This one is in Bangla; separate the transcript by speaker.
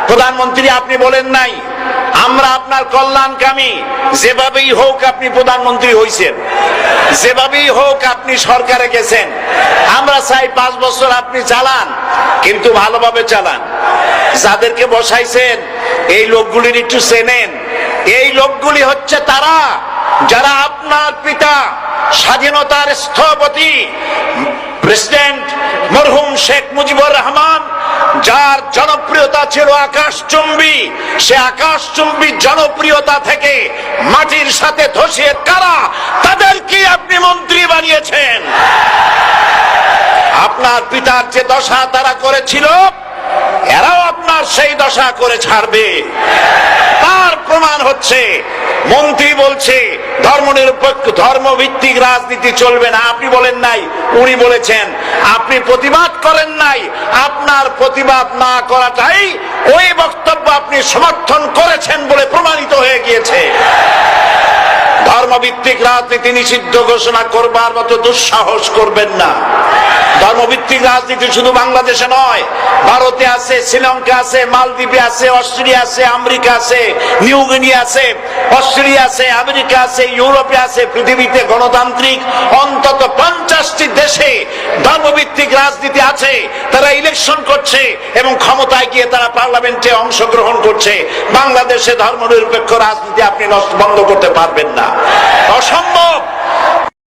Speaker 1: প্রধানমন্ত্রী আপনি বলেন নাই আমরা আপনার কল্যাণকামী, যেভাবেই হোক আপনি প্রধানমন্ত্রী হইছেন, যেভাবেই হোক আপনি সরকারে গেছেন, আমরা চাই 5 বছর আপনি চালান, কিন্তু ভালোভাবে চালান। যাদেরকে বসাইছেন এই লোকগুলির একটু চেনেন। এই লোকগুলি হচ্ছে তারা যারা আপনার পিতা স্বাধীনতার স্থপতি প্রেসিডেন্ট মরহুম শেখ মুজিবুর রহমান, যার জনপ্রিয়তা ছিল আকাশচুম্বী, সে আকাশচুম্বী জনপ্রিয়তা থেকে মাটির সাথে ধসিয়ে কারা তাদেরকে আপনি মন্ত্রী বানিয়েছেন। আপনার পিতার যে দশা তারা করেছিল, এরাও আপনার সেই দশা করে ছাড়বে। তার প্রমাণ হচ্ছে মন্ত্রী বলছে ধর্মনিরপেক্ষ ধর্মভিত্তিক রাজনীতি চলবে না। আপনি বলেন নাই, উনি বলেছেন। আপনি প্রতিবাদ করেন নাই, আপনার প্রতিবাদ না করাটাই ওই বক্তব্য আপনি সমর্থন করেছেন বলে প্রমাণিত হয়ে গিয়েছে। ধর্মভিত্তিক রাজনীতি নিষিদ্ধ ঘোষণা করবার মতো দুঃসাহস করবেন না। ধর্মভিত্তিক রাজনীতি শুধু বাংলাদেশে নয়, ভারতে আছে, শ্রীলঙ্কা আছে, মালদ্বীপে আছে, অস্ট্রেলিয়া আছে, আমেরিকা আছে, নিউ গিনি আছে, অস্ট্রেলিয়া আছে, আমেরিকা আছে, ইউরোপে আছে। পৃথিবীতে গণতান্ত্রিক অন্তত 50টি দেশে ধর্মভিত্তিক রাজনীতি আছে। তারা ইলেকশন করছে এবং ক্ষমতায় গিয়ে তারা পার্লামেন্টে অংশগ্রহণ করছে। বাংলাদেশে ধর্মনিরপেক্ষ রাজনীতি আপনি বন্ধ করতে পারবেন না, অসম্ভব।